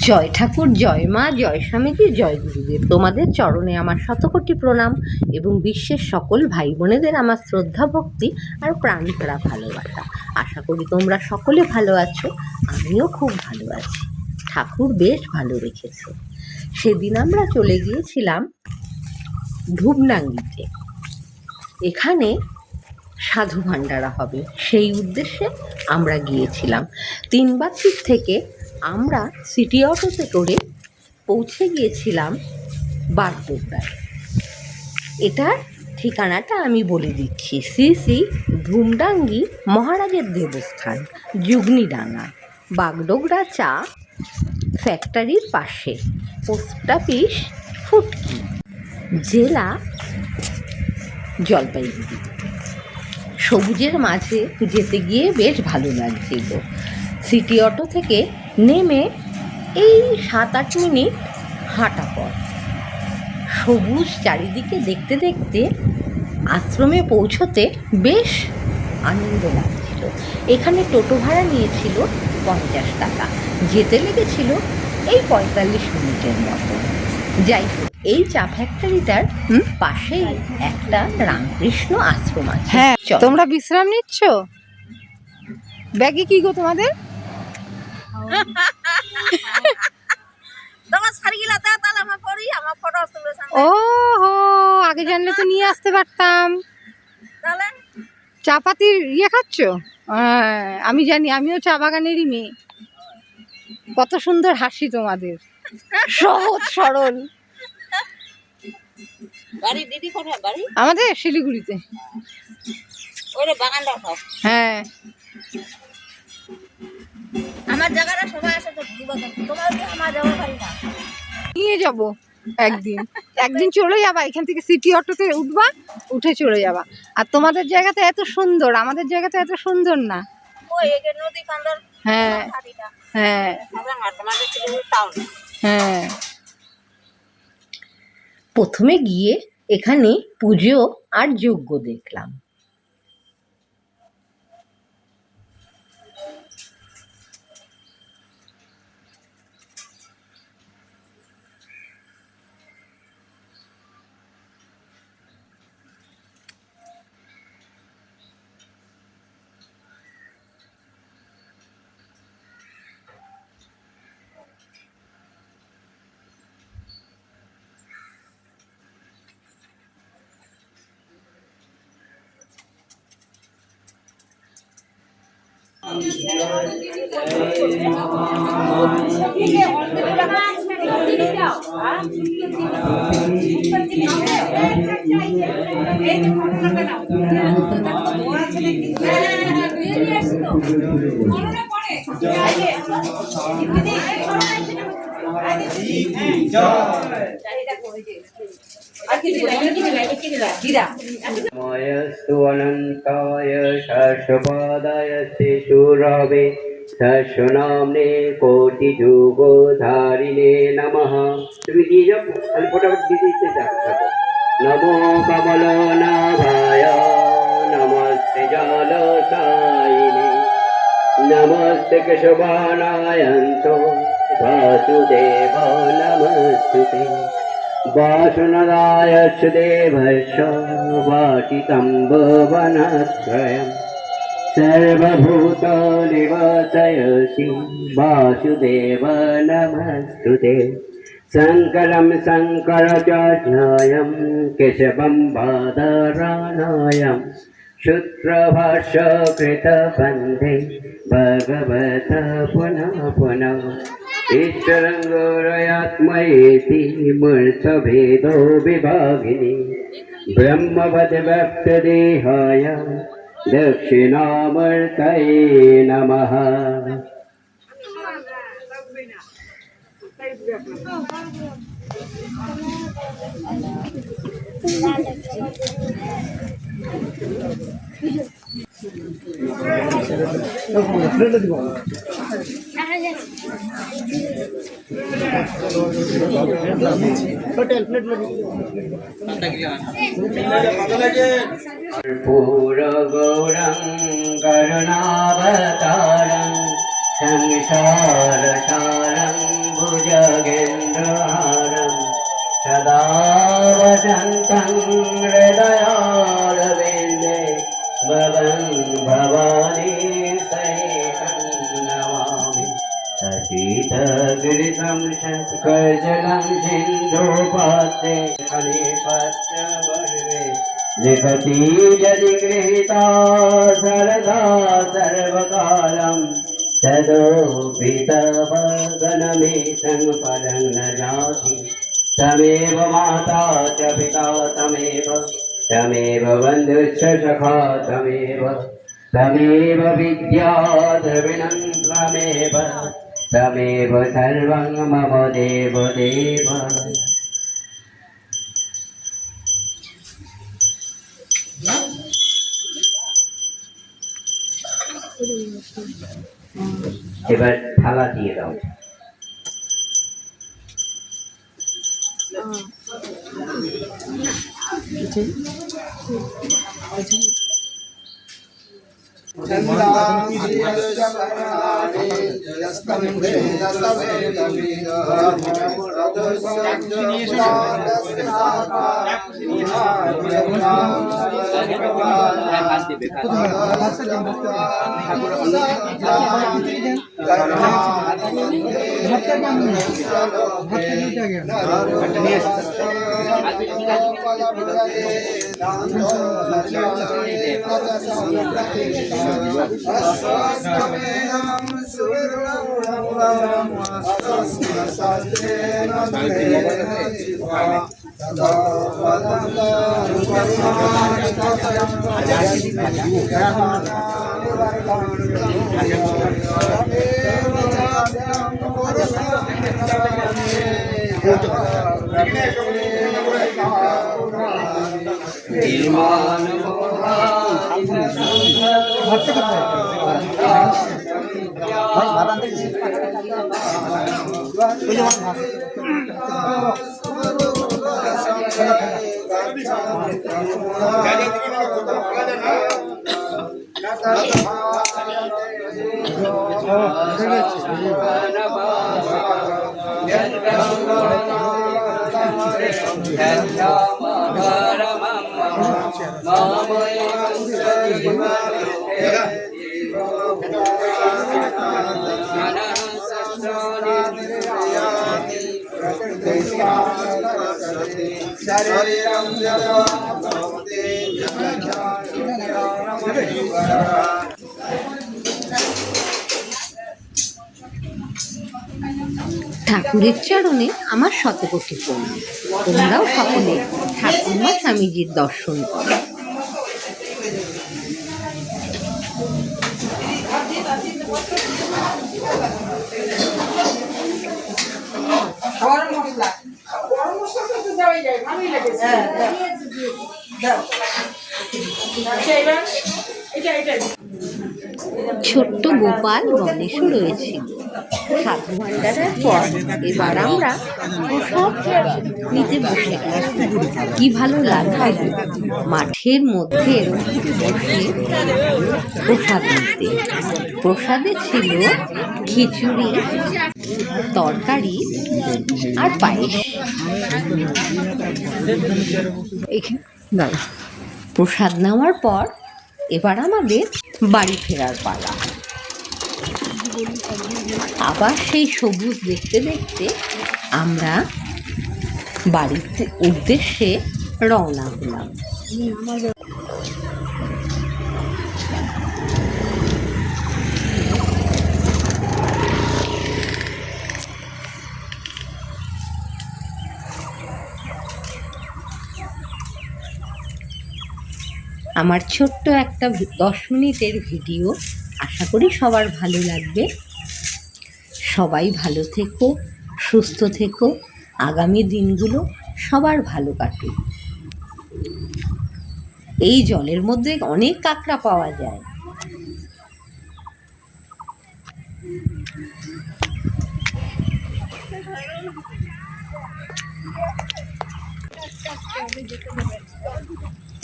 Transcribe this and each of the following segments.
জয় ঠাকুর, জয় মা, জয় স্বামীজি, জয় গুরুদেব। তোমাদের চরণে আমার শতকোটি প্রণাম এবং বিশ্বের সকল ভাই বোনেদের আমার শ্রদ্ধা, ভক্তি আর প্রাণ ভরা ভালোবাসা। আশা করি তোমরা সকলে ভালো আছো, আমিও খুব ভালো আছি। ঠাকুর বেশ ভালো রেখেছে। সেদিন আমরা চলে গিয়েছিলাম ধূপডাঙ্গিতে। এখানে সাধু ভাণ্ডারা হবে, সেই উদ্দেশ্যে আমরা গিয়েছিলাম। তিনবাতির থেকে আমরা সিটি অটোতে করে পৌঁছে গিয়েছিলাম বাগডোগরায়। এটার ঠিকানাটা আমি বলে দিচ্ছি। শ্রী শ্রী ধূপডাঙ্গি মহারাজের দেবস্থান, যুগনিডাঙ্গা, বাগডোগরা চা ফ্যাক্টরির পাশে, পোস্ট অফিস ফুটকি, জেলা জলপাইগুড়ি। সবুজের মাঝে যেতে গিয়ে বেশ ভালো লাগছিল। সিটি অটো থেকে নেমে এই 7-8 মিনিট হাঁটা পথ। সবুজ চারিদিকে দেখতে দেখতে আশ্রমে পৌঁছতে বেশ আনন্দ লাগছিল। এখানে টোটো ভাড়া নিয়েছিল 50 টাকা, যেতে লেগেছিল এই 45 মিনিটের মতো। যাই হোক, এই চা ফ্যাক্টরিটার পাশেই একটা রামকৃষ্ণ আশ্রম আছে। হ্যাঁ, তোমরা বিশ্রাম নিচ্ছ? ব্যাগে কি গো তোমাদের? ও হো, আগে জানলে তো নিয়ে আসতে পারতাম। চা পাতির ইয়ে খাচ্ছ? আমি জানি, আমিও চা বাগানেরই মেয়ে। কত সুন্দর হাসি তোমাদের, সহজ সরল। আমাদের শিলিগুড়িতে। হ্যাঁ, আমার জায়গাটা সবাই আসে তো তোমার আমার যাওয়া পারি না। নিয়ে যাব একদিন চলে যাবা, এখান থেকে সিটি অটোতে উঠবা, উঠে চলে যাবা। আর তোমাদের জায়গাটা এত সুন্দর, আমাদের জায়গাটা এত সুন্দর না। হ্যাঁ হ্যাঁ হ্যাঁ। প্রথমে গিয়ে এখানে পুজো আর যজ্ঞ দেখলাম। ময়স্তু অনন্তায় শাশ্বপাদায় শিশুরবে সহস্রনাম্নে কোটি যুগ ধারিণে নমঃ। তুমি দিয়ে যাও, আমি ফটাফট দিয়ে দিতে থাকো। নমো কমল নাভায় নমস্তে জলসায়িনে নমস্তে কেশবানায়ন্ত বাসুদেব নমস্তুতে। वासुनदायश्च देवस्य वाटितं भुवनत्रयं सर्वभूतनिवासयसि वासुदेव नमस्तुते। शङ्करं शङ्कराचार्यं केशवं बादरायणं सूत्रभाष्यकृतवन्दे भगवत पुनः पुनः। ईश्वरं गौरयात्मयेति मूर्छभेदो विभागिनि ब्रह्मवद्व्यक्तदेहाय दक्षिणामूर्तये नमः। पूर्वगौरं करुणावतारं संसारसारं भुजगेन्द्रहारं सदा वसन्तं हृदयारविन्दे भवं भवानी सहितं नमामि ससीतकृतं शङ्करजलं सिन्धुपात्रे फलेपत्रवर्गे लिखति यदि गृहीता सरदा सर्वकालं तदोऽपि तव गणमेशं पदं न जाति तमेव माता च पिता तमेव बन्धुश्च सखा तमेव विद्या द्रविणं तमेव सर्वं मम देव এবার থালা দিয়ে দাও। ঠাকুরের চরণে আমার শতকোটি প্রণাম। তোমরাও সকলে ঠাকুরমা স্বামীজির দর্শন করো। ছোট্ট গোপাল গণেশও রয়েছিল। সাধু ভান্ডারের পর এবার আমরা প্রসাদ নিতে বসে গেছি। কি ভালো লাগছে মাঠের মধ্যে বসে প্রসাদ নিতে। প্রসাদে ছিল খিচুড়ি, তরকারি আর পায়েস। প্রসাদ নেওয়ার পর এবার আমাদের বাড়ি ফেরার পালা। আবার সেই সবুজ দেখতে দেখতে আমরা বাড়ির উদ্দেশ্যে রওনা হলাম। আমার ছোট্ট একটা 10 মিনিটের ভিডিও, আশা করি সবার ভালো লাগবে। সবাই ভালো থেকো, সুস্থ থেকো, আগামী দিনগুলো সবার ভালো কাটুক। এই জলের মধ্যে অনেক কাঁকড়া পাওয়া যায়।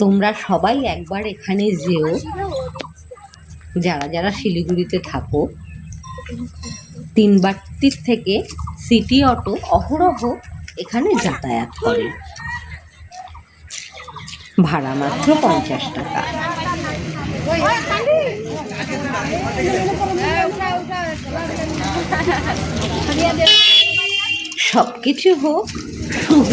তোমরা সবাই একবার এখানে যেও, যারা যারা শিলিগুড়িতে থাকো। তিনবাট্টির থেকে সিটি অটো অহরহ এখানে যাতায়াত করে, ভাড়া মাত্র 50 টাকা। সবকিছু হোক শুভ।